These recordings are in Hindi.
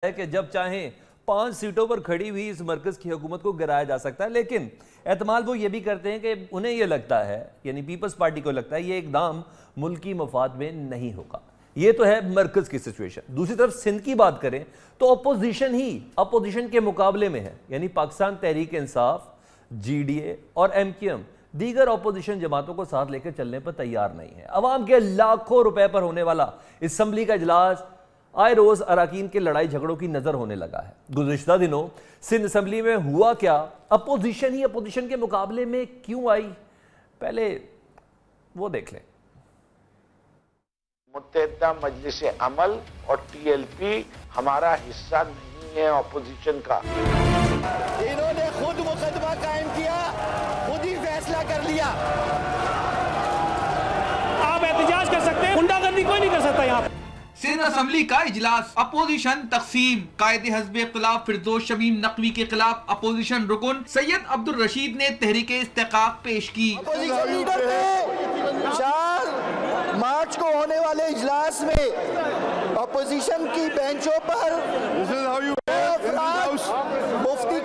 है कि जब चाहें 5 सीटों पर खड़ी हुई इस मरकज की हुकूमत को गिराया जा सकता है, लेकिन एहतमाल वो ये भी करते हैं कि उन्हें ये लगता है, यानी पीपल्स पार्टी को लगता है ये इकदाम मुल्क की मफाद में नहीं होगा। ये तो है मरकज की सिचुएशन। दूसरी तरफ सिंध की बात करें तो अपोजिशन ही अपोजिशन के मुकाबले में है, यानी पाकिस्तान तहरीक इंसाफ, GDA और MQM दीगर अपोजिशन जमातों को साथ लेकर चलने पर तैयार नहीं है। अवाम के लाखों रुपए पर होने वाला असम्बली का इजलास आए रोज अराकीन के लड़ाई झगड़ों की नजर होने लगा है। गुज़िश्ता दिनों सिंध असम्बली में हुआ क्या, अपोजिशन ही अपोजिशन के मुकाबले में क्यों आई, पहले वो देख लें। मुत्तहिदा मजलिस अमल और TLP हमारा हिस्सा नहीं है अपोजिशन का। इन्होंने खुद मुकदमा कायम किया, खुद ही फैसला कर लिया। आप एहतजाज कर सकते हैं, गुंडागर्दी कोई नहीं कर सकता यहाँ। सिंध असम्बली का इजलास, अपोजिशन तकसीम, कायदे हज़्ब इख्तिलाफ फिरदौस शमीम नकवी के खिलाफ अपोजिशन रुकन सैयद अब्दुल रशीद ने तहरीक इस्तेकाक पेश की। अपोजिशन लीडर ने 4 मार्च को होने वाले इजलास में अपोजिशन की बेंचों पर मुफ्ती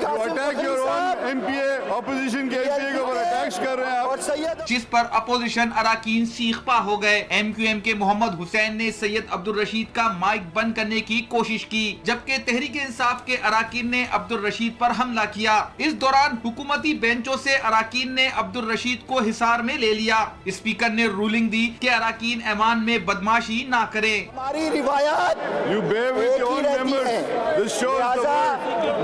ऑपोजिशन के MPA के ऊपर अटैक्स कर रहे हैं और सैयद, जिस पर अपोजिशन अराकीन सीखपा हो गए। MQM के मोहम्मद हुसैन ने सैयद अब्दुल रशीद का माइक बंद करने की कोशिश की, जबकि तहरीक इंसाफ के अराकीन ने अब्दुल रशीद पर हमला किया। इस दौरान हुकूमती बेंचों से अराकीन ने अब्दुल रशीद को हिसार में ले लिया। स्पीकर ने रूलिंग दी कि अराकीन ऐवान में बदमाशी ना करें। हमारी रिवायत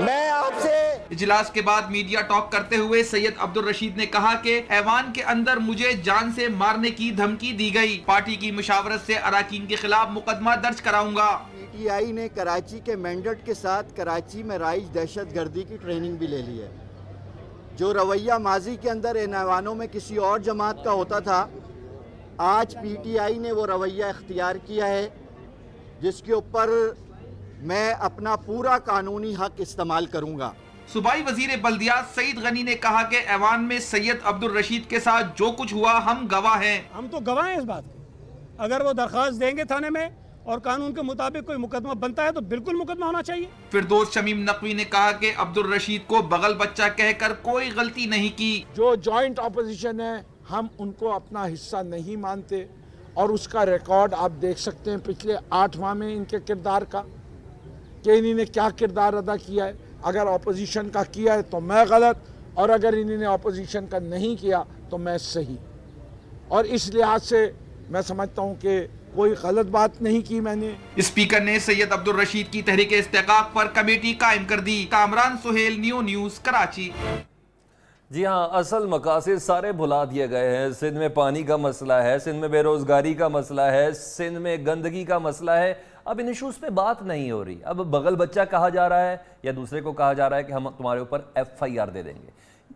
मैं आपसे। इजलास के बाद मीडिया टॉक करते हुए सैयद अब्दुल रशीद ने कहा कि ऐवान के अंदर मुझे जान से मारने की धमकी दी गई। पार्टी की मुशावरत से अराकीन के खिलाफ मुकदमा दर्ज कराऊंगा। PTI ने कराची के मैंडेट के साथ कराची में राइज दहशत गर्दी की ट्रेनिंग भी ले ली है। जो रवैया माजी के अंदर इन ऐवानों में किसी और जमात का होता था, आज PTI ने वो रवैया इख्तियार किया है, जिसके ऊपर मैं अपना पूरा कानूनी हक इस्तेमाल करूंगा। सूबाई वजीर बल्दियात सईद गनी ने कहा कि ऐवान में सैयद अब्दुल रशीद के साथ जो कुछ हुआ हम गवाह हैं। हम तो गवाह हैं इस बात के। अगर वो दरखास्त देंगे थाने में और कानून के मुताबिक कोई मुकदमा बनता है तो बिल्कुल मुकदमा होना चाहिए। फिरदौस शमीम नकवी ने कहा कि अब्दुल रशीद को बगल बच्चा कहकर कोई गलती नहीं की। जो जॉइंट ऑपोजिशन है हम उनको अपना हिस्सा नहीं मानते और उसका रिकॉर्ड आप देख सकते हैं पिछले 8 माह में इनके किरदार का, कि इन्होंने क्या किरदार अदा किया है। अगर ऑपोजिशन का किया है तो मैं गलत, और अगर इन्होंने ऑपोजिशन का नहीं किया तो मैं सही। और इस लिहाज से मैं समझता हूँ कि कोई गलत बात नहीं की मैंने। स्पीकर ने सैयद अब्दुल रशीद की तहरीक इस्तेकाक पर कमेटी कायम कर दी। Kamran Suhail, new news, Karachi. जी हाँ, असल मकासद सारे भुला दिए गए हैं। सिंध में पानी का मसला है, सिंध में बेरोजगारी का मसला है, सिंध में गंदगी का मसला है। अब इन इशूज़ पे बात नहीं हो रही। अब बगल बच्चा कहा जा रहा है या दूसरे को कहा जा रहा है कि हम तुम्हारे ऊपर FIR दे देंगे।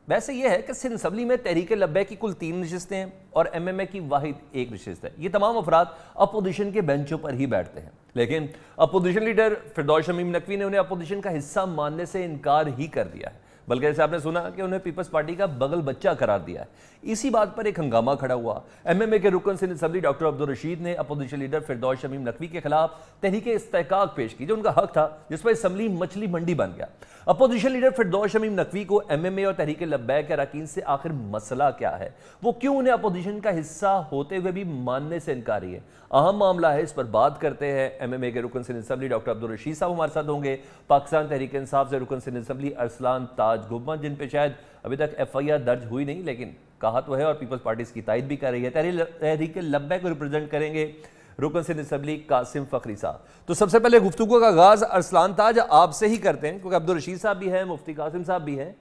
वैसे यह है कि सिंध असम्बली में तहरीक लब्बैक की कुल 3 नशिस्तें हैं और MMA की वाहिद 1 नशिस्त है। ये तमाम अफराद अपोजिशन के बेंचों पर ही बैठते हैं, लेकिन अपोजिशन लीडर फिरदौस शमीम नकवी ने उन्हें अपोजिशन का हिस्सा मानने से इनकार ही कर दिया है, बल्कि जैसे आपने सुना कि उन्हें पीपल्स पार्टी का बगल बच्चा करार दिया है। इसी बात पर एक हंगामा खड़ा हुआ। MMA के रुकन सिंध असम्बली डॉक्टर अब्दुल रशीद ने अपोजिशन लीडर फिरदौस शमीम नकवी के खिलाफ तहरीक इस्तेकाक पेश की, जो उनका हक था, जिस पर असम्बली मछली मंडी बन गया। अपोजिशन लीडर फिरदौस शमीम नकवी को MMA और तहरीक लब्बैक के अरकान से आखिर मसला क्या है, वो क्यों उन्हें अपोजिशन का हिस्सा होते हुए भी मानने से इनकारी है, अहम मामला है। इस पर बात करते हैं। MMA के रुकन सिंध असम्बली डॉक्टर अब्दुल रशीद साहब हमारे साथ होंगे। पाकिस्तान तहरीक इंसाफ से रुकन सिंध असम्बली अरसलान ताज गुब्बन, जिन पे शायद अभी तक FIR दर्ज हुई नहीं, लेकिन कहा तो है और पीपल्स पार्टी इसकी तायद भी कर रही है। तहरीक लब्बैक को रिप्रेजेंट करेंगे रुकन सिंध असम्बली कासिम फखरी साहब। तो सबसे पहले गुफ्तगू का आगाज अरसलान ताज आपसे ही करते हैं, क्योंकि अब्दुल रशीद साहब भी हैं, मुफ्ती कासिम साहब भी हैं।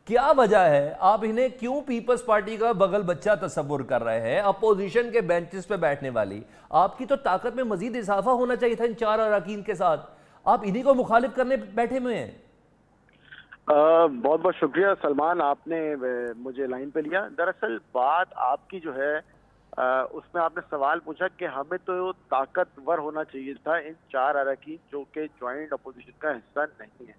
क्या वजह है, आप इन्हें क्यों पीपल्स पार्टी का बगल बच्चा तस्वुर कर रहे हैं? अपोजिशन के बेंचेस पे बैठने वाली आपकी तो ताकत में मजीद इजाफा होना चाहिए था इन 4 अरकान के साथ, आप इन्हीं को मुखालिफ करने बैठे हुए हैं। बहुत बहुत शुक्रिया सलमान, आपने मुझे लाइन पे लिया। दरअसल बात आपकी जो है उसमें आपने सवाल पूछा कि हमें तो ताकतवर होना चाहिए था इन 4 अरकान जो कि ज्वाइंट अपोजिशन का हिस्सा नहीं है।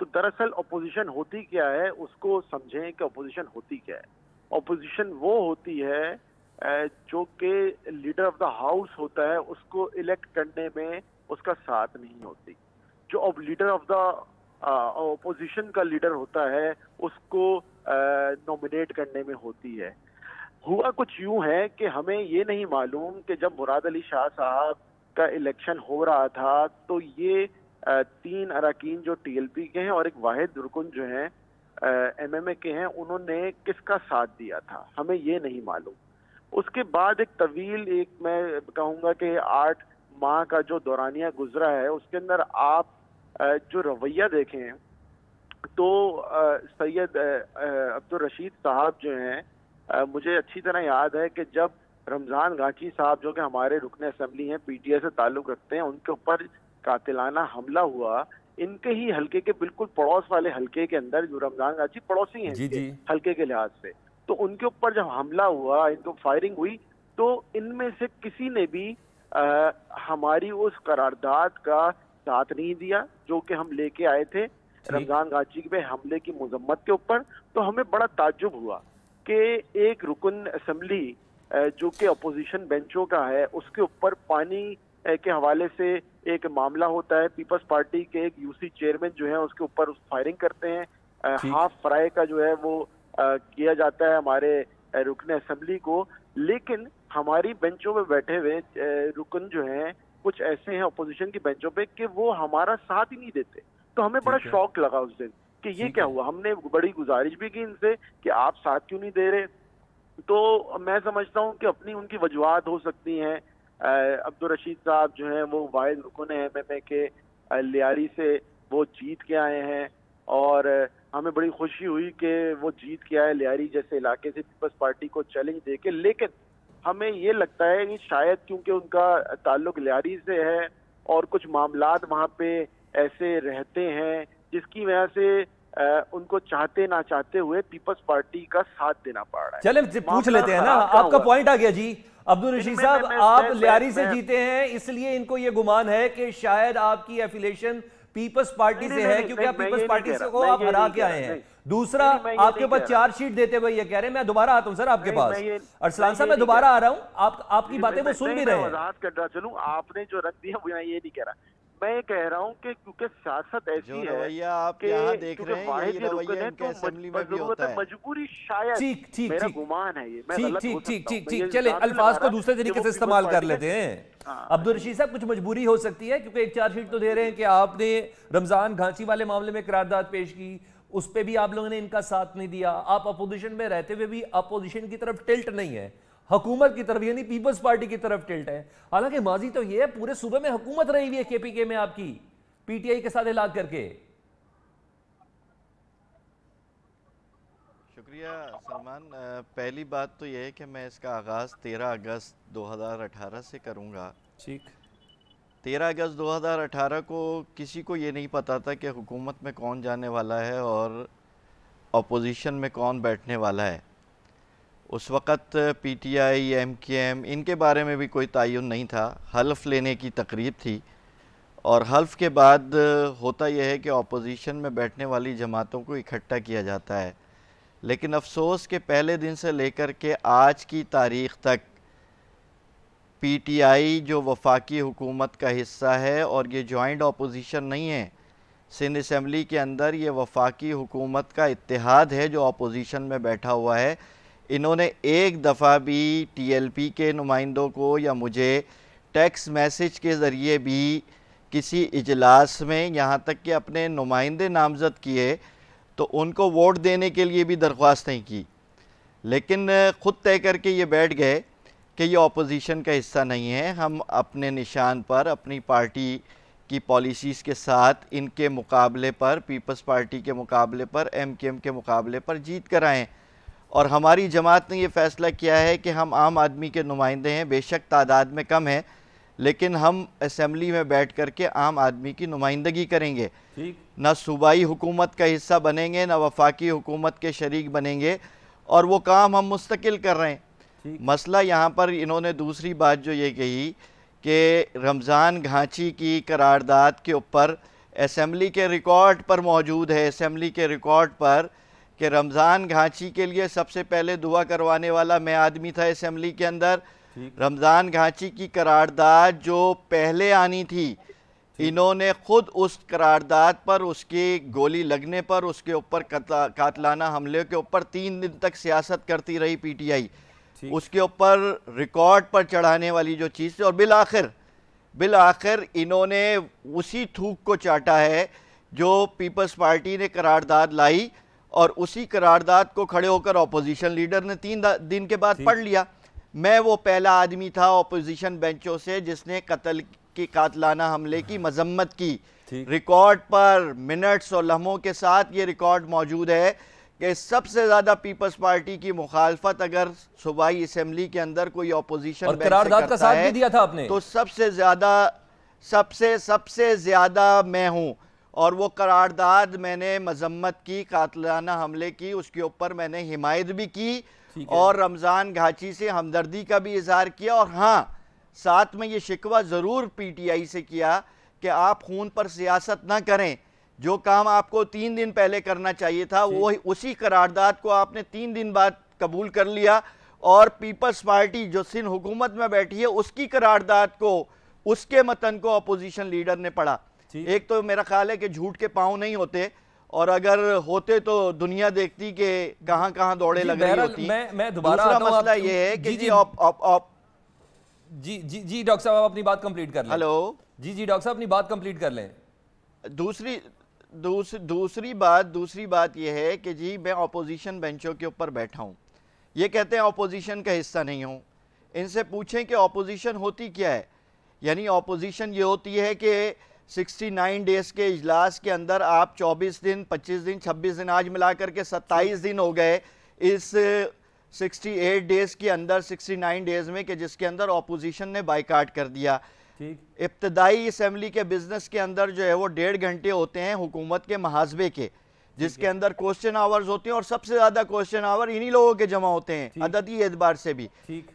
तो दरअसल अपोजिशन होती क्या है उसको समझें कि अपोजिशन होती क्या है। अपोजिशन वो होती है जो कि लीडर ऑफ द हाउस होता है, उसको इलेक्ट करने में उसका साथ नहीं होती। जो लीडर ऑफ द ऑपोजिशन का लीडर होता है उसको नॉमिनेट करने में होती है। हुआ कुछ यूं है कि हमें ये नहीं मालूम कि जब मुराद अली शाह साहब का इलेक्शन हो रहा था तो ये 3 अरकान जो टीएलपी के हैं और एक वाहिद रुकन जो हैं एमएमए के हैं, उन्होंने किसका साथ दिया था, हमें ये नहीं मालूम। उसके बाद एक तवील, एक मैं कहूँगा कि 8 माह का जो दौरानिया गुजरा है, उसके अंदर आप जो रवैया देखें तो सैयद अब्दुल रशीद साहब जो हैं, मुझे अच्छी तरह याद है कि जब रमज़ान घाची साहब जो कि हमारे रुकन असम्बली हैं, पीटीआई से ताल्लुक़ रखते हैं, उनके ऊपर कातिलाना हमला हुआ, इनके ही हल्के के बिल्कुल पड़ोस वाले हल्के के अंदर, जो रमज़ान घाची पड़ोसी हैं हल्के के लिहाज से, तो उनके ऊपर जब हमला हुआ, इनको फायरिंग हुई, तो इनमें से किसी ने भी हमारी उस करारदाद का साथ नहीं दिया जो कि हम लेके आए थे रमज़ान घाची पे हमले की मजम्मत के ऊपर। तो हमें बड़ा ताज्जुब हुआ कि एक रुकन असम्बली जो कि अपोजिशन बेंचों का है, उसके ऊपर पानी के हवाले से एक मामला होता है, पीपल्स पार्टी के एक यूसी चेयरमैन जो है उसके ऊपर फायरिंग करते हैं, हाफ फ्राई का जो है वो किया जाता है हमारे रुकन असम्बली को। लेकिन हमारी बेंचों में बैठे हुए रुकन जो हैं कुछ ऐसे हैं अपोजिशन की बेंचों पे कि वो हमारा साथ ही नहीं देते। तो हमें बड़ा शौक लगा उस दिन कि ये क्या हुआ। हमने बड़ी गुजारिश भी की इनसे कि आप साथ क्यों नहीं दे रहे। तो मैं समझता हूँ कि अपनी उनकी वजूहात हो सकती हैं। अब्दुल रशीद साहब जो हैं वो वाहिद रुकन है एमएमए के, लियारी से वो जीत के आए हैं और हमें बड़ी खुशी हुई कि वो जीत के आए लियारी जैसे इलाके से पीपल्स पार्टी को चैलेंज दे के। लेकिन हमें ये लगता है कि शायद क्योंकि उनका ताल्लुक लियारी से है और कुछ मामलात वहाँ पे ऐसे रहते हैं जिसकी वजह से उनको चाहते ना चाहते हुए पीपल्स पार्टी का साथ देना पड़ रहा है। चले पूछ लेते हैं ना, आपका पॉइंट आ गया जी। अब्दुल रशीद साहब, आप लियारी से जीते हैं, इसलिए इनको ये गुमान है कि शायद आपकी एफिलिएशन पीपल्स पार्टी से है क्योंकि आप पीपल्स पार्टी से को आप हरा के आए हैं। दूसरा, आपके पास चार्जशीट देते हुए ये कह रहे हैं। मैं दोबारा आता हूं सर आपके पास, अरसलान साहब मैं दोबारा आ रहा हूं, आपकी बातें वो सुन भी रहे हैं। वजाहत कर रहा चलूं, आपने जो रख दिया वो ये नहीं कह रहा, मैं ये कह रहा हूं कि क्योंकि सियासत ऐसी है आप यहाँ देख रहे हैं, यही रवैया इनके असेंबली में भी होता है। मजबूरी शायद मेरा गुमान है ये, ठीक, चले अल्फाज को दूसरे तरीके से इस्तेमाल कर लेते हैं। अब्दुल रशीद साहब, कुछ मजबूरी हो सकती है क्योंकि एक चार्जशीट तो दे रहे हैं कि आपने रमजान घांची वाले मामले में करारदाद पेश की, उस पर भी आप लोगों ने इनका साथ नहीं दिया। आप अपोजिशन में रहते हुए भी अपोजिशन की तरफ टिल्ट नहीं है, हुकूमत की तरफ यानी पीपल्स पार्टी की तरफ टिल्ट है। हालांकि माजी तो ये है पूरे सूबे में हुकूमत रही हुई है केपीके में आपकी, पीटीआई के साथ इलाज करके। शुक्रिया सलमान। पहली बात तो यह है कि मैं इसका आगाज़ 13 अगस्त 2018 से करूँगा। ठीक, 13 अगस्त 2018 को किसी को ये नहीं पता था कि हुकूमत में कौन जाने वाला है और अपोजिशन में कौन बैठने वाला है। उस वक़्त पीटीआई, एमकेएम इनके बारे में भी कोई तयन नहीं था। हल्फ लेने की तकरीब थी और हल्फ के बाद होता यह है कि अपोजिशन में बैठने वाली जमातों को इकट्ठा किया जाता है। लेकिन अफसोस के पहले दिन से लेकर के आज की तारीख़ तक पीटीआई जो वफाकी हुकूमत का हिस्सा है और ये जॉइंट अपोजिशन नहीं है, सिंध असम्बली के अंदर ये वफाकी हुकूमत का इत्तेहाद है जो अपोजिशन में बैठा हुआ है। इन्होंने एक दफ़ा भी टीएलपी के नुमाइंदों को या मुझे टेक्स्ट मैसेज के ज़रिए भी किसी इजलास में, यहाँ तक कि अपने नुमाइंदे नामज़द किए तो उनको वोट देने के लिए भी दरख्वास्त नहीं की, लेकिन ख़ुद तय करके ये बैठ गए कि ये अपोजिशन का हिस्सा नहीं है। हम अपने निशान पर, अपनी पार्टी की पॉलिसीज़ के साथ इनके मुकाबले पर, पीपल्स पार्टी के मुकाबले पर, एमकेएम के मुकाबले पर जीत कर आएँ। और हमारी जमात ने ये फ़ैसला किया है कि हम आम आदमी के नुमाइंदे हैं, बेशक तादाद में कम है, लेकिन हम असम्बली में बैठ कर के आम आदमी की नुमाइंदगी करेंगे। ना सूबाई हुकूमत का हिस्सा बनेंगे, ना वफाकी हुकूमत के शरीक बनेंगे, और वो काम हम मुस्तकिल कर रहे हैं। मसला यहाँ पर इन्होंने दूसरी बात जो ये कही कि रमज़ान घांची की करारदाद के ऊपर असम्बली के रिकॉर्ड पर मौजूद है, असम्बली के रिकॉर्ड पर कि रमज़ान घांची के लिए सबसे पहले दुआ करवाने वाला मैं आदमी था असम्बली के अंदर। रमज़ान घांची की करारदाद जो पहले आनी थी इन्होंने खुद उस करारदाद पर, उसकी गोली लगने पर, उसके ऊपर कातलाना हमले के ऊपर 3 दिन तक सियासत करती रही पीटीआई, उसके ऊपर रिकॉर्ड पर चढ़ाने वाली जो चीज़ थी, और बिल आखिर इन्होंने उसी थूक को चाटा है जो पीपल्स पार्टी ने करारदाद लाई, और उसी करारदाद को खड़े होकर ऑपोजिशन लीडर ने 3 दिन के बाद पढ़ लिया। मैं वो पहला आदमी था ऑपोजिशन बेंचों से जिसने कत्ल की कातलाना हमले की मजम्मत की। रिकॉर्ड पर मिनट्स और लम्हों के साथ ये रिकॉर्ड मौजूद है कि सबसे ज्यादा पीपल्स पार्टी की मुखालफत अगर सूबाई असेंबली के अंदर कोई ऑपोजिशन करारदाद का साथ भी दिया था आपने, तो सबसे ज्यादा मैं हूं। और वो करारदाद मैंने मजम्मत की, कातलाना हमले की, उसके ऊपर मैंने हिमायत भी की और रमज़ान घाची से हमदर्दी का भी इजहार किया। और हाँ, साथ में ये शिकवा ज़रूर पीटीआई से किया कि आप खून पर सियासत ना करें, जो काम आपको 3 दिन पहले करना चाहिए था वो उसी करारदाद को आपने 3 दिन बाद कबूल कर लिया। और पीपल्स पार्टी जो सिंध हुकूमत में बैठी है उसकी करारदाद को, उसके मतन को अपोजिशन लीडर ने पढ़ा। एक तो मेरा ख्याल है कि झूठ के पांव नहीं होते, और अगर होते तो दुनिया देखती कि कहां कहां दौड़े लग रही होती। मैं दोबारा दूसरा मसला ये है कि जी डॉक्टर साहब आप अपनी बात कंप्लीट कर लें। हेलो जी डॉक्टर साहब अपनी बात कंप्लीट कर लें। दूसरी बात यह है कि जी मैं ऑपोजिशन बेंचों के ऊपर बैठा हूं, ये कहते हैं ऑपोजिशन का हिस्सा नहीं हूं। इनसे पूछें कि ऑपोजिशन होती क्या है। यानी ऑपोजिशन ये होती है कि 69 डेज के इजलास के अंदर आप 24 दिन, 25 दिन, 26 दिन, आज मिलाकर के 27 दिन हो गए इस 68 डेज के अंदर, 69 डेज में, कि जिसके अंदर ऑपोजिशन ने बाइकाट कर दिया। इब्तदाई असेंबली के बिजनेस के अंदर जो है वो 1.5 घंटे होते हैं हुकूमत के मुहासबे के, जिसके अंदर क्वेश्चन आवर्स होते हैं, और सबसे ज्यादा क्वेश्चन आवर इन्हीं लोगों के जमा होते हैं अददी एतबार से भी।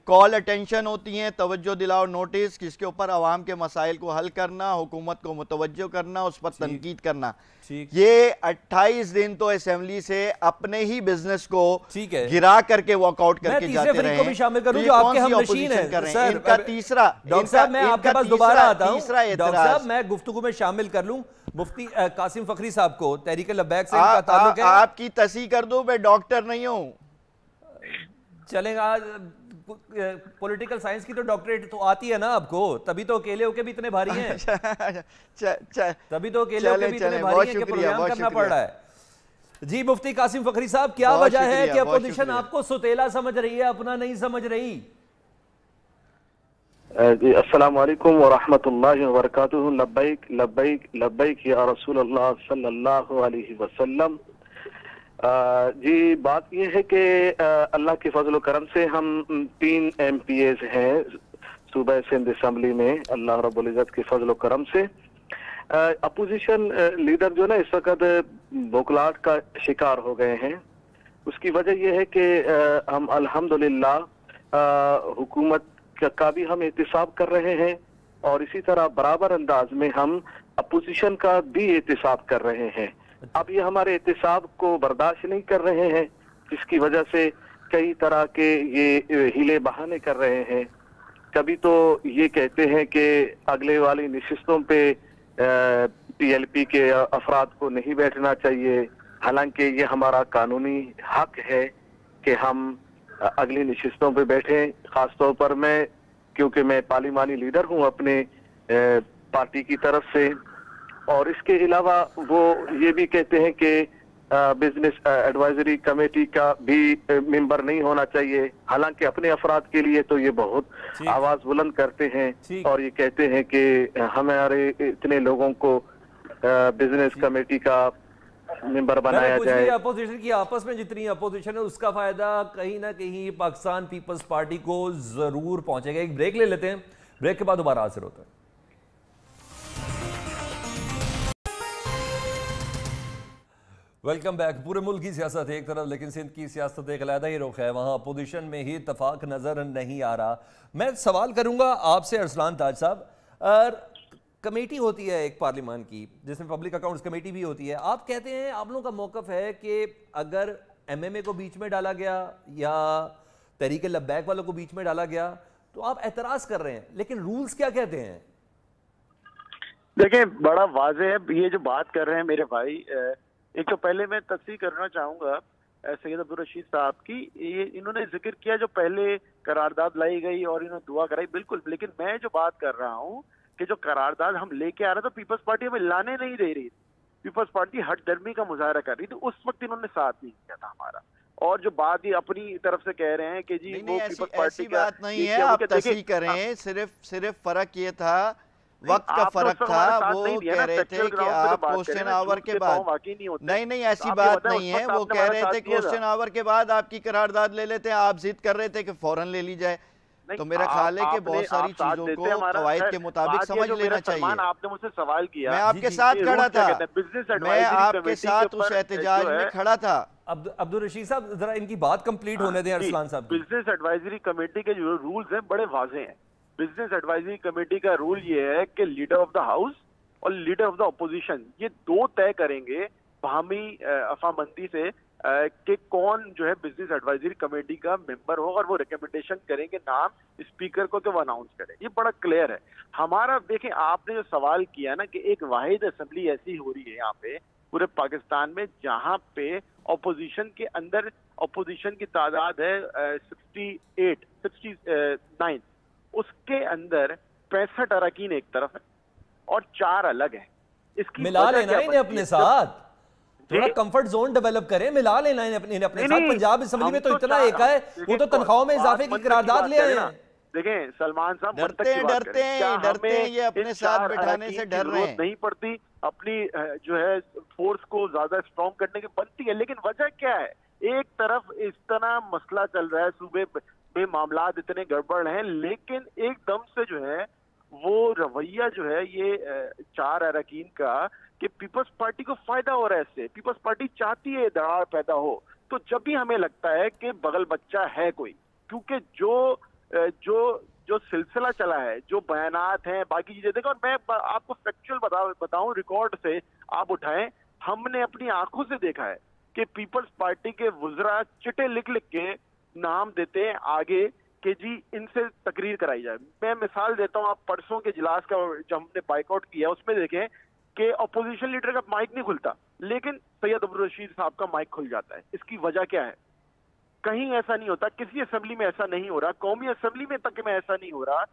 कॉल अटेंशन होती हैं, तवज्जो दिलाओ नोटिस, जिसके ऊपर अवाम के मसाइल को हल करना, हुकूमत को मुतवज्जो करना, उस पर तनकीद करना। ये 28 दिन तो असेंबली से अपने ही बिजनेस को गिरा करके वॉकआउट करके जाते रहे हैं। शामिल करूं जो आपके हमनशीन हैं। इनका तीसरा, डॉक्टर साहब मैं आपके पास दोबारा आता हूं। डॉक्टर साहब मैं गुफ्तगू में शामिल कर लूं मुफ्ती कासिम फखरी साहब को, तहरीक लब्बैक से इनका ताल्लुक है। आपकी तस्दीक कर दूं, मैं डॉक्टर नहीं हूं। चलेगा, पॉलिटिकल साइंस की तो डॉक्टरेट तो आती है ना आपको, तभी तो अकेले होके भी इतने भारी हैं। तभी तो अकेले होके भी इतने भारी हैं कि प्रोग्राम करना पड़ रहा है। जी मुफ्ती कासिम फखरी साहब, क्या वजह है कि अपोजिशन आपको सुतेला समझ रही है, अपना नहीं समझ रही? अस्सलाम वालेकुम व रहमतुल्लाहि व बरकातुहू। लब्बैक लब्बैक लब्बैक या रसूल अल्लाह सल्लल्लाहु अलैहि वसल्लम। जी बात यह है कि अल्लाह के फजल करम से हम 3 MPAs हैं सूबा सिंध असेंबली में, अल्लाह रब्बुल इज्जत के फजल करम से। अपोजिशन लीडर जो ना इस वक्त बुखलाहट का शिकार हो गए हैं। उसकी वजह यह है कि हम अल्हम्दुलिल्लाह हुकूमत का भी हम एहतिसाब कर रहे हैं, और इसी तरह बराबर अंदाज में हम अपोजिशन का भी एहतिसाब कर रहे हैं। अब ये हमारे एहतिसाब को बर्दाश्त नहीं कर रहे हैं, जिसकी वजह से कई तरह के ये हीले बहाने कर रहे हैं। कभी तो ये कहते हैं कि अगले वाली नशिस्तों पे PLP के अफराद को नहीं बैठना चाहिए, हालांकि ये हमारा कानूनी हक है कि हम अगली नशिस्तों पे बैठें। खासतौर पर मैं, क्योंकि मैं पार्लिमानी लीडर हूं अपने पार्टी की तरफ से, और इसके अलावा वो ये भी कहते हैं कि बिजनेस एडवाइजरी कमेटी का भी मेंबर नहीं होना चाहिए। हालांकि अपने अफराद के लिए तो ये बहुत आवाज बुलंद करते हैं और ये कहते हैं कि हमारे इतने लोगों को बिजनेस कमेटी का मेंबर बनाया जाए। अपोजिशन की आपस में जितनी अपोजिशन है उसका फायदा कहीं ना कहीं पाकिस्तान पीपल्स पार्टी को जरूर पहुंचेगा। एक ब्रेक ले लेते हैं, ब्रेक के बाद दोबारा हाजिर होता है। Welcome back. पूरे मुल्क की सियासत एक तरफ, लेकिन सिंध की सियासत एक अलग ही रुख है। वहाँ अपोजिशन में ही इतफाक नज़र नहीं आ रहा। मैं सवाल करूँगा आपसे अरसलान ताज साहब, कमेटी होती है एक पार्लियामान की जिसमें पब्लिक अकाउंट्स कमेटी भी होती है। आप कहते हैं, आप लोगों का मौक़िफ़ है कि अगर MMA को बीच में डाला गया या तहरीक लब्बैक वालों को बीच में डाला गया तो आप एतराज़ कर रहे हैं, लेकिन रूल्स क्या कहते हैं? देखिए बड़ा वाज़ेह है ये जो बात कर रहे हैं मेरे भाई। एक तो पहले मैं तस्दीक करना चाहूंगा सैयद अब्दुल रशीद साहब की, ये इन्होंने जिक्र किया जो पहले करारदाद लाई गई और इन्होंने दुआ कराई, बिल्कुल, लेकिन मैं जो बात कर रहा हूँ कि जो करारदाद हम लेके आ रहे थे पीपल्स पार्टी हमें लाने नहीं दे रही थी, पीपल्स पार्टी हठधर्मी का मुजाहरा कर रही थी, उस वक्त इन्होंने साथ नहीं किया था हमारा। और जो बात ये अपनी तरफ से कह रहे हैं कि जी नहीं, वो ऐसी, पीपल्स पार्टी ऐसी बात नहीं है, आप तस्दीक करें, सिर्फ फर्क ये था, वक्त का फर्क था, वो कह रहे थे कि आप क्वेश्चन आवर के बाद, नहीं ऐसी बात नहीं है, वो कह रहे थे क्वेश्चन आवर के बाद आपकी करारदाद ले लेते हैं, आप जिद कर रहे थे कि फौरन ले ली जाए। तो मेरा ख्याल है कि बहुत सारी चीजों को कवायद के मुताबिक समझ लेना चाहिए। आपने मुझसे सवाल किया, मैं आपके साथ खड़ा था, मैं आपके साथ उस एहतजाज में खड़ा था। अब्दुल रशीद साहब जरा इनकी बात कंप्लीट होने दें अरसलान साहब। बिजनेस एडवाइजरी कमेटी के जो रूल्स हैं बड़े वाज़ेह हैं। बिजनेस एडवाइजरी कमेटी का रूल ये है कि लीडर ऑफ द हाउस और लीडर ऑफ द अपोजिशन ये दो तय करेंगे बाहमी अफामंदी से कि कौन जो है बिजनेस एडवाइजरी कमेटी का मेंबर हो, और वो रिकमेंडेशन करेंगे नाम स्पीकर को कि वो अनाउंस करे। ये बड़ा क्लियर है हमारा। देखें आपने जो सवाल किया ना कि एक वाहिद असेंबली ऐसी हो रही है यहाँ पे पूरे पाकिस्तान में जहाँ पे अपोजिशन के अंदर अपोजिशन की तादाद है 69, उसके अंदर 65 अरकान एक तरफ है और 4 अलग है। इसकी मिला लेना इन्हें अपने साथ, थोड़ा कंफर्ट जोन डेवलप करें, मिला लेना इन्हें अपने साथ। पंजाब असेंबली में तो इतना एक है, वो तो तनख्वाहों में इजाफे की करारदाद ले आए हैं। देखें सलमान साहब डरते हैं ये अपने साथ बिठाने से डर रहे हैं। नहीं पड़ती अपनी जो है फोर्स को ज्यादा स्ट्रॉन्ग करने की बनती है, लेकिन वजह क्या है? एक तरफ इस तरह मसला चल रहा है, सूबे में मामला इतने गड़बड़ हैं, लेकिन एकदम से जो है वो रवैया जो है ये 4 अरकान का कि पीपल्स पार्टी को फायदा हो रहा है इससे, पीपल्स पार्टी चाहती है दरार पैदा हो। तो जब भी हमें लगता है कि बगल बच्चा है कोई, क्योंकि जो सिलसिला चला है, जो बयानात हैं, बाकी चीजें देखो, और मैं आपको फैक्चुअल बताऊं, रिकॉर्ड से आप उठाएं, हमने अपनी आंखों से देखा है कि पीपल्स पार्टी के वुज़रा चिटे लिख लिख के नाम देते हैं आगे कि जी इनसे तकरीर कराई जाए। मैं मिसाल देता हूं, आप परसों के इजलास का जब हमने बाइकआउट किया उसमें देखें कि अपोजिशन लीडर का माइक नहीं खुलता, लेकिन सैयद अब्दुल रशीद साहब का माइक खुल जाता है। इसकी वजह क्या है? कहीं ऐसा नहीं होता, किसी असेंबली में ऐसा नहीं हो रहा, कौमी असेंबली में तक में ऐसा नहीं हो रहा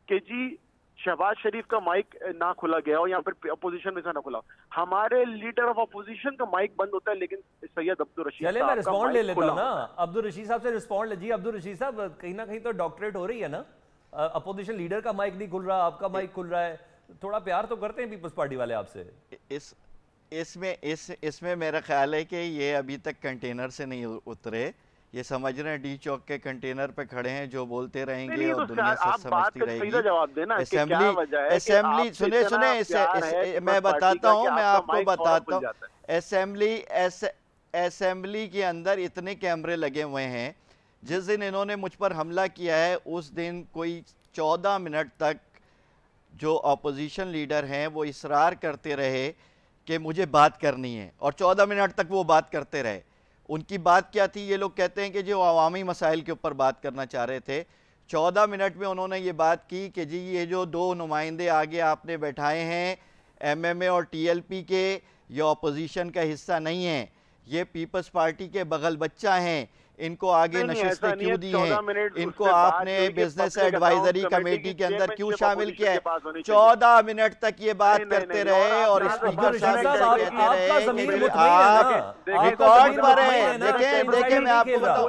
कि जी शहबाज शरीफ का माइक ना खुला गया हो, यहाँ पर अपोजिशन में से ना खुला। हमारे लीडर ऑफ अपोजिशन का माइक बंद होता है, लेकिन सैयद अब्दुल रशीद चले मैं रिस्पॉन्ड ले लेता हूँ ना अब्दुल रशीद साहब से रिस्पॉन्ड जी। अब्दुल रशीद साहब कहीं ना कहीं तो डॉक्टरेट हो रही है ना, अपोजिशन लीडर का माइक नहीं खुल रहा, आपका माइक खुल रहा है, थोड़ा प्यार तो करते हैं पीपल्स पार्टी वाले आपसे। इसमें मेरा ख्याल है कि ये अभी तक कंटेनर से नहीं उतरे, ये समझ रहे हैं डी चौक के कंटेनर पे खड़े हैं, जो बोलते रहेंगे और दुनिया सब समझती रहेगी। असेंबली सुने मैं बताता हूँ, मैं आपको बताता हूँ, असेंबली के अंदर इतने कैमरे लगे हुए हैं। जिस दिन इन्होंने मुझ पर हमला किया है उस दिन कोई 14 मिनट तक जो अपोजिशन लीडर हैं वो इसरार करते रहे कि मुझे बात करनी है, और 14 मिनट तक वो बात करते रहे। उनकी बात क्या थी? ये लोग कहते हैं कि जो अवामी मसाइल के ऊपर बात करना चाह रहे थे। 14 मिनट में उन्होंने ये बात की कि जी ये जो 2 नुमाइंदे आगे आपने बैठाए हैं MMA और TLP के, ये अपोजिशन का हिस्सा नहीं है, ये पीपल्स पार्टी के बगल बच्चा हैं, इनको आगे नशिस्तें क्यों दी हैं, इनको आपने बिजनेस एडवाइजरी कमेटी के अंदर क्यों शामिल किया है? 14 मिनट तक ये बात करते रहे और स्पीकर साहब रिकॉर्ड पर है। देखें मैं आपको बताऊं,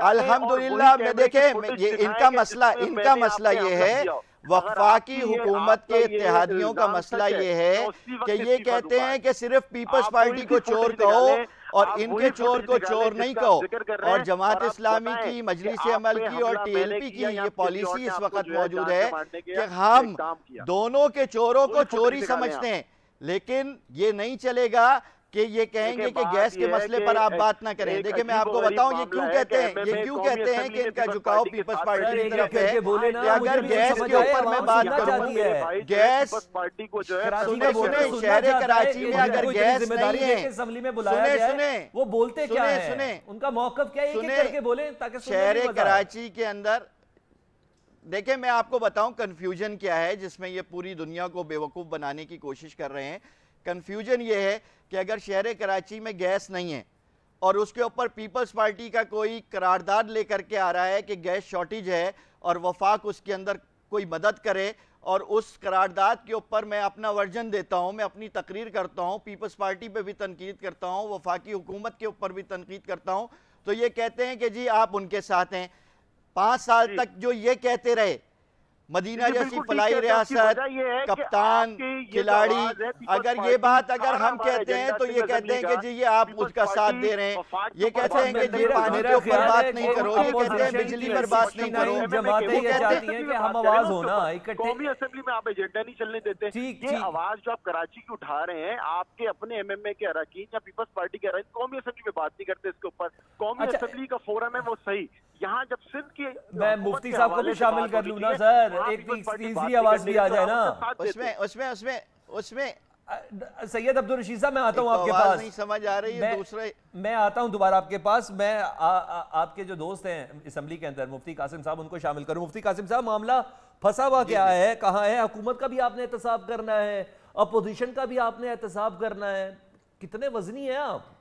अल्हम्दुलिल्लाह में देखें ये इनका मसला ये है, वफाकी हुकूमत के इत्तेहादियों का मसला ये है कि ये कहते हैं कि सिर्फ पीपल्स पार्टी को चोर कहो और इनके चोर को चोर नहीं कहो। और जमात इस्लामी की, मजलिस अमल की और TLP की ये पॉलिसी इस वक्त मौजूद है कि हम दोनों के चोरों को चोरी समझते हैं, लेकिन ये नहीं चलेगा कि ये कहेंगे कि गैस के मसले पर आप बात ना करें। देखिए मैं आपको बताऊं ये क्यों कहते हैं कि इनका झुकाव पीपल्स पार्टी की तरफ है कि अगर गैस के ऊपर मैं बात करूं, गैस पार्टी को जो है सुने शहर कराची में अगर गैस नहीं है, सुने वो बोलते क्या है, उनका मौकफ क्या है, करके बोले ताकि शहर कराची के अंदर देखिए मैं आपको बताऊं कन्फ्यूजन क्या है जिसमें ये पूरी दुनिया को बेवकूफ़ बनाने की कोशिश कर रहे हैं। कन्फ्यूजन ये है कि अगर शहर कराची में गैस नहीं है और उसके ऊपर पीपल्स पार्टी का कोई करारदाद लेकर के आ रहा है कि गैस शॉर्टेज है और वफाक उसके अंदर कोई मदद करे, और उस करारदाद के ऊपर मैं अपना वर्जन देता हूं, मैं अपनी तकरीर करता हूं, पीपल्स पार्टी पे भी तनकीद करता हूं, वफाकी हुकूमत के ऊपर भी तनकीद करता हूं, तो ये कहते हैं कि जी आप उनके साथ हैं। 5 साल तक जो ये कहते रहे, मदीना जैसी फलाई रियासत, कप्तान, खिलाड़ी, अगर ये बात अगर हम कहते हैं तो ये कहते हैं कि जी ये आप उसका साथ दे रहे हैं, ये कहते हैं कि जी पानी के ऊपर बात नहीं करो, ये कहते हैं बिजली पर बात नहीं करो, जमातें ये चाहती हैं कि हम आवाज हो ना इकट्ठे। कौमी असेंबली में आप एजेंडा नहीं चलने देते। ये आवाज जो आप कराची की उठा रहे हैं, आपके अपने एमएमए के अरकान या पीपल्स पार्टी के अरकान कौमी असेंबली में बात नहीं करते इसके ऊपर। कौमी असेंबली का फोरम है वो सही, यहाँ जब सिंध की मैं मुफ्ती साहब को भी शामिल कर लूँ ना सर, एक तीसरी आवाज भी आ जाए ना उसमें सैयद अब्दुल रशीद साहब मैं आता हूँ आपके पास, नहीं समझ आ रही है दूसरे, मैं आता हूँ दोबारा आपके पास। मैं आपके जो दोस्त हैं असम्बली के अंदर मुफ्ती कासिम साहब, उनको शामिल करूँ। मुफ्ती कासिम साहब, मामला फंसा हुआ क्या है, कहाँ है? हुकूमत का भी आपने एहतसाब करना है, अपोजिशन का भी आपने एहतसाब करना है, कितने वजनी है आप?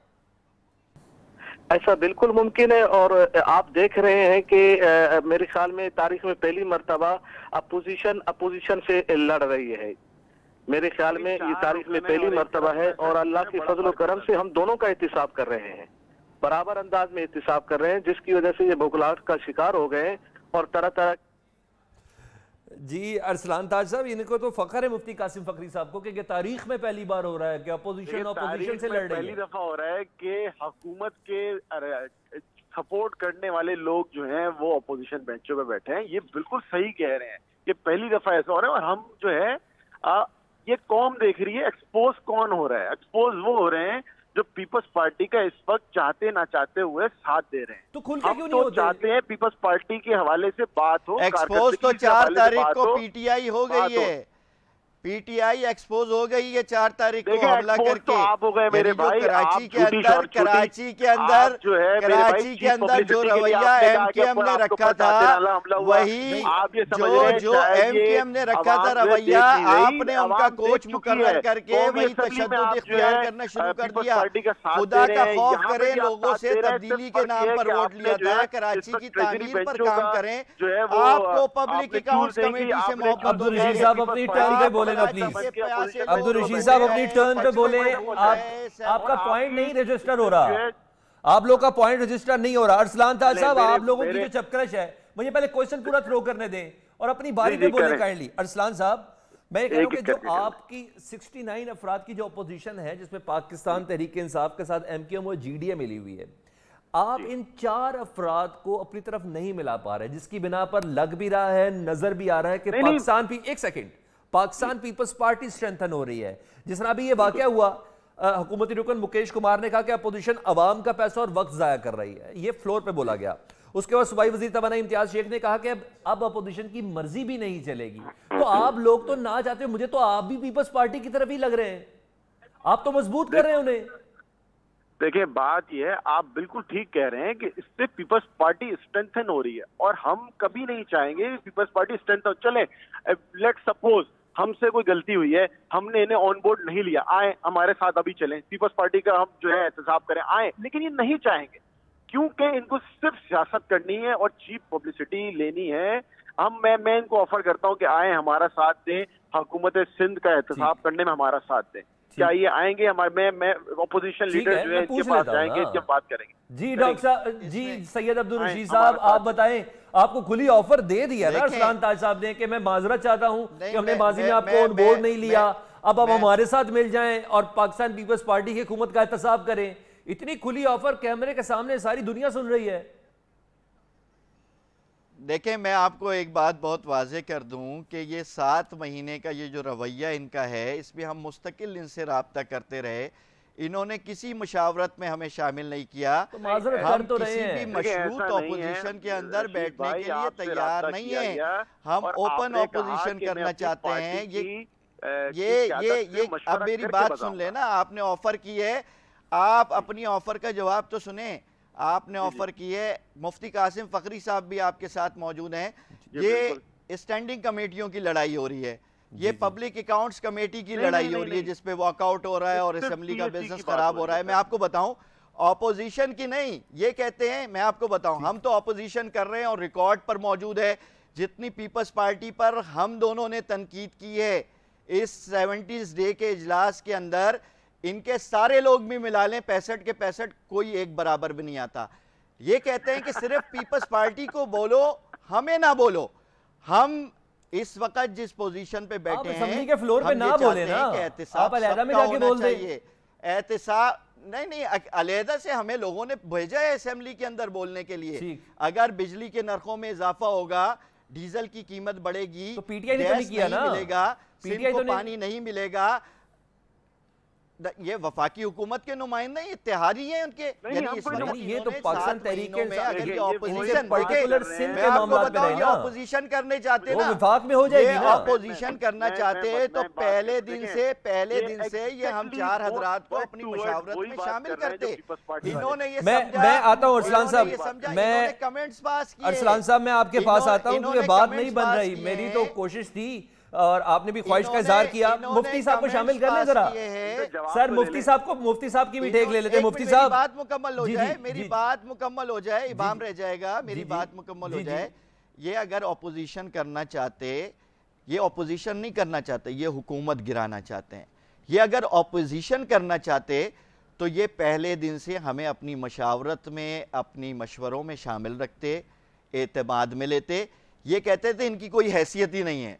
ऐसा बिल्कुल मुमकिन है, और आप देख रहे हैं कि मेरे ख्याल में तारीख में पहली मर्तबा अपोजिशन से लड़ रही है। मेरे ख्याल में ये तारीख में पहली मर्तबा है, और अल्लाह की फजल करम से हम दोनों का एहतिसाब कर रहे हैं, बराबर अंदाज में एहतिसाब कर रहे हैं, जिसकी वजह से ये बुखलाहट का शिकार हो गए और तरह तरह। जी अरसलान ताज साहब, इनको तो फख्र है मुफ्ती कासिम फकरी साहब को कि तारीख में पहली बार हो रहा है कि अपोजिशन से लड़ रही है। पहली दफा हो रहा है कि हुकूमत के सपोर्ट करने वाले लोग जो हैं वो अपोजिशन बेंचों पे बैठे हैं। ये बिल्कुल सही कह रहे हैं कि पहली दफा ऐसा हो रहा है, और हम जो है ये कौम देख रही है एक्सपोज कौन हो रहा है। एक्सपोज वो हो रहे हैं जो पीपल्स पार्टी का इस वक्त चाहते ना चाहते हुए साथ दे रहे हैं। तो खुल के क्यों नहीं होते? चाहते हैं पीपल्स पार्टी के हवाले से बात हो। एक्सपोज तो 4 तारीख को पीटीआई हो गई है, पीटीआई एक्सपोज हो गई है 4 तारीख को हमला करके। तो आप हो गए मेरे भाई, कराची के अंदर जो रवैया एमकेएम ने रखा था, वही जो एमकेएम ने रखा था रवैया, आपने उनका कोच मुकर्रर करके वही तशद्दुद इख्तियार करना शुरू कर दिया। खुदा का खौफ करें, लोगों से तब्दीली के नाम पर वोट लिया था, कराची की तामीर पर काम करें। आपको पब्लिक अकाउंट्स कमेटी से मोहब्बत। अब्दुल रशीद साहब अपनी टर्न पे बोले ना प्लीज। अब्दुल रशीद साहब अपनी टर्न पे बोले। आपका पॉइंट नहीं रजिस्टर हो रहा, आप लोग का पॉइंट रजिस्टर नहीं हो रहा। अरसलान ताज साहब, आप लोगों की जो चपकरश है, मुझे पहले क्वेश्चन पूरा थ्रो करने दें और अपनी बारी पे बोले काइंडली। अरसलान साहब, मैं ये कह रहा हूं कि जो आपकी 69 अफराद की जो अपोजिशन है, जिसमें पाकिस्तान तहरीक इंसाफ के साथ एमकेएम और जीडीए मिली हुई है, आप इन 4 अफराद को अपनी तरफ नहीं मिला पा रहे, जिसकी बिना पर लग भी रहा है, नजर भी आ रहा है कि पाकिस्तान पीपल्स पार्टी स्ट्रेंथन हो रही है। जिस तरह अभी ये वाकया हुआ, हुकूमती रुकन मुकेश कुमार ने कहा कि अपोजिशन अवाम का पैसा और वक्त जाया कर रही है, ये फ्लोर पे बोला गया। उसके बाद सूबाई वजीर तवानाई इम्तियाज शेख ने कहा कि अब अपोजिशन की मर्जी भी नहीं चलेगी। तो आप लोग तो ना चाहते, मुझे तो आप भी पीपल्स पार्टी की तरफ ही लग रहे हैं, आप तो मजबूत कर रहे हैं उन्हें। देखिए बात यह है, आप बिल्कुल ठीक कह रहे हैं कि इससे पीपल्स पार्टी स्ट्रेंथन हो रही है, और हम कभी नहीं चाहेंगे पीपल्स पार्टी स्ट्रेंथन। चले लेट सपोज हमसे कोई गलती हुई है, हमने इन्हें ऑन बोर्ड नहीं लिया, आए हमारे साथ अभी चलें, पीपल्स पार्टी का हम जो है एहतसाब करें, आए, लेकिन ये नहीं चाहेंगे क्योंकि इनको सिर्फ सियासत करनी है और चीप पब्लिसिटी लेनी है। मैं इनको ऑफर करता हूं कि आए हमारा साथ दें, हुकूमत सिंध का एहतसाब करने में हमारा साथ दें। क्या ये आएंगे? हमारे मैं ऑपोजिशन लीडर जो है इनके पास जाएंगे, इसके बात करेंगे। जी डॉक्टर साहब, जी सैयद अब्दुल रशीद साहब, आप बताएं, आपको खुली ऑफर दे दिया ना अरसलान ताज साहब ने कि मैं माजरत चाहता हूं कि हमने माजी में आपको ऑन बोर्ड नहीं लिया, अब आप हमारे साथ मिल जाएं और पाकिस्तान पीपल्स पार्टी की हुकूमत का एहतसाब करें। इतनी खुली ऑफर कैमरे के सामने सारी दुनिया सुन रही है। देखें, मैं आपको एक बात बहुत वाज़ेह कर दूं कि ये 7 महीने का ये जो रवैया इनका है, इसमें हम मुस्तकिल इनसे रब्ता करते रहे, इन्होंने किसी मुशावरत में हमें शामिल नहीं किया। तो हम तो किसी भी मशरूत ऑपोजिशन के अंदर बैठने के लिए तैयार नहीं है। हम ओपन ऑपोजिशन करना चाहते हैं। ये अब मेरी बात सुन लेना, आपने ऑफर की है, आप अपनी ऑफर का जवाब तो सुने। आपने ऑफर की है, मुफ्ती कासिम फकरी साहब भी आपके साथ मौजूद हैं। स्टैंडिंग कमेटियों की लड़ाई हो रही है, ये पब्लिक अकाउंट्स कमेटी की लड़ाई हो रही है जिसपे वॉकआउट हो रहा है और असेंबली का बिजनेस खराब हो रहा है। मैं आपको बताऊं, ऑपोजिशन की नहीं, ये कहते हैं, मैं आपको बताऊं, हम तो ऑपोजिशन कर रहे हैं और रिकॉर्ड पर मौजूद है, जितनी पीपल्स पार्टी पर हम दोनों ने तनकीद की है इस 70 डे के इजलास के अंदर, इनके सारे लोग भी मिला लें 65 के 65 कोई एक बराबर भी नहीं आता। ये कहते हैं कि सिर्फ पीपल्स पार्टी को बोलो, हमें ना बोलो। हम इस वक्त जिस पोजीशन पे बैठे हैं के फ्लोर पे ना बोले ना, आप अलहदा में जाके बोल दें। एहतिसाब नहीं, अलहदा से हमें लोगों ने भेजा है असेंबली के अंदर बोलने के लिए। अगर बिजली के नरखों में इजाफा होगा, डीजल की कीमत बढ़ेगी, तो पीटीआई ने नहीं किया ना, मिलेगा, पीटीआई को पानी नहीं मिलेगा, ये वफाकी हुकूमत के नुमाइंदे इत्तेहादी हैं उनके। ये तो पाकिस्तान तहरीक ऑपोजिशन पर्टिकुलर सिंध के मामले पे है ना, ऑपोजिशन करने चाहते हैं ना, विफाक में हो जाएगी ना। ऑपोजिशन करना चाहते हैं तो पहले दिन से ये हम 4 हजरात को अपनी मुशावरत में शामिल करते। इन्होंने ये मैं आता हूँ अरसलान साहब, मैं कमेंट्स पास किए। अरसलान साहब मैं आपके पास आता हूँ क्योंकि बात नहीं बन रही। मेरी तो कोशिश थी और आपने भी ख्वाहिश का इजहार किया। मुफ्ती साहब को शामिल कर लें जरा सर, मुफ्ती साहब की भी टेक ले लेते हैं। मुफ्ती साहब बात मुकम्मल हो जाए, मेरी बात मुकम्मल हो जाए, इमाम रह जाएगा, मेरी बात मुकम्मल हो जाए। ये अगर ऑपोजिशन करना चाहते, ये ऑपोजिशन नहीं करना चाहते, ये हुकूमत गिराना चाहते हैं। ये अगर ऑपोजिशन करना चाहते तो ये पहले दिन से हमें अपनी मशावरत में, अपनी मशवरों में शामिल रखते, एतमाद में लेते। ये कहते थे इनकी कोई हैसियत ही नहीं है।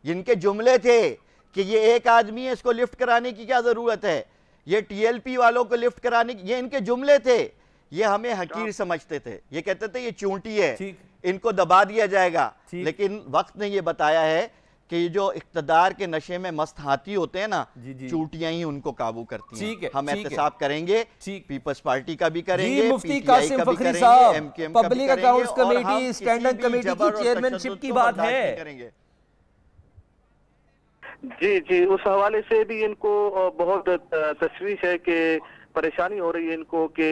जिनके जुमले थे कि ये एक आदमी है, इसको लिफ्ट कराने की क्या जरूरत है, ये टीएलपी वालों को लिफ्ट कराने की, ये इनके जुमले थे। ये हमें हकीर समझते थे, ये कहते थे ये चूंटी है, इनको दबा दिया जाएगा। लेकिन वक्त ने ये बताया है कि जो इख्तदार के नशे में मस्त हाथी होते हैं ना, चूंटियां ही उनको काबू करती हैं। हम एहतसाब करेंगे, पीपल्स पार्टी का भी करेंगे, मुफ्ती कासिम फखरी साहब, public accounts committee, standing committee की चेयरमैनशिप की बात है। जी, उस हवाले से भी इनको बहुत तशवीश है कि परेशानी हो रही है इनको कि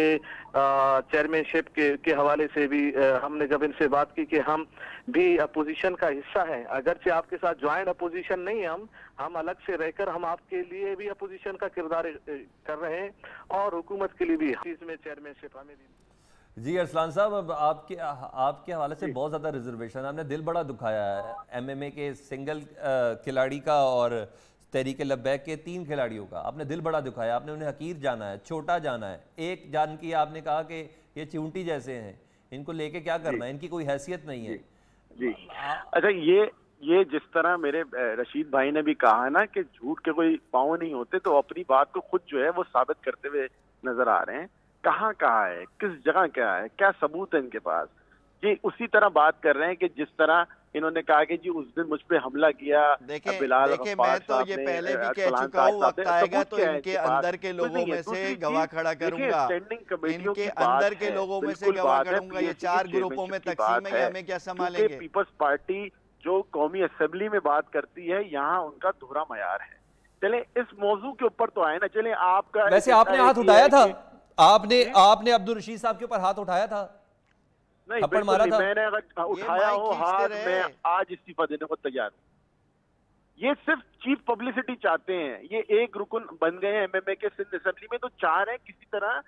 चेयरमैनशिप के हवाले से भी हमने जब इनसे बात की कि हम भी अपोजिशन का हिस्सा हैं, अगरचे आपके साथ ज्वाइंट अपोजिशन नहीं है, हम अलग से रहकर हम आपके लिए भी अपोजिशन का किरदार कर रहे हैं और हुकूमत के लिए भी चीज में चेयरमैनशिप हमें दी। जी अरसलान साहब, अब आपके हवाले से बहुत ज़्यादा रिजर्वेशन, आपने दिल बड़ा दुखाया है एमएमए के सिंगल खिलाड़ी का और तहरीक लब्बैक के 3 खिलाड़ियों का। आपने दिल बड़ा दुखाया, आपने उन्हें हकीर जाना है, छोटा जाना है। एक जान की आपने कहा कि ये चिमटी जैसे हैं, इनको लेके क्या करना है, इनकी कोई हैसियत नहीं है। जी अच्छा, ये जिस तरह मेरे रशीद भाई ने भी कहा ना कि झूठ के कोई पाँव नहीं होते, तो अपनी बात को खुद जो है वो साबित करते हुए नजर आ रहे हैं। कहाँ है, किस जगह क्या है, क्या सबूत है इनके पास। जी उसी तरह बात कर रहे हैं कि जिस तरह इन्होंने कहा कि जी उस दिन मुझ पे हमला किया बिलाल। देखिए मैं तो ये पहले भी कह चुका हूँ, वक्त आएगा तो इनके अंदर के लोगों में से गवाह खड़ा करूंगा, इनके अंदर के लोगों में से गवाह करूंगा। ये 4 ग्रुपों में तकसीम है, हमें क्या संभालेंगे। पीपल्स पार्टी जो कौमी असेंबली में बात करती है, यहाँ उनका दोहरा मयार है। चले इस मौजू के ऊपर तो आए ना, चले आपका वैसे आपने हाथ उठाया था, आपने अब्दुल रशीद साहब के ऊपर हाथ उठाया था, नहीं मारा था। मैंने अगर उठाया हो हाथ, मैं आज इस्तीफा देने को तैयार हूँ। ये सिर्फ चीफ पब्लिसिटी चाहते हैं, ये एक रुकन बन गए हैं एमएमए के सिंध असेंबली में, तो चाह रहे हैं किसी तरह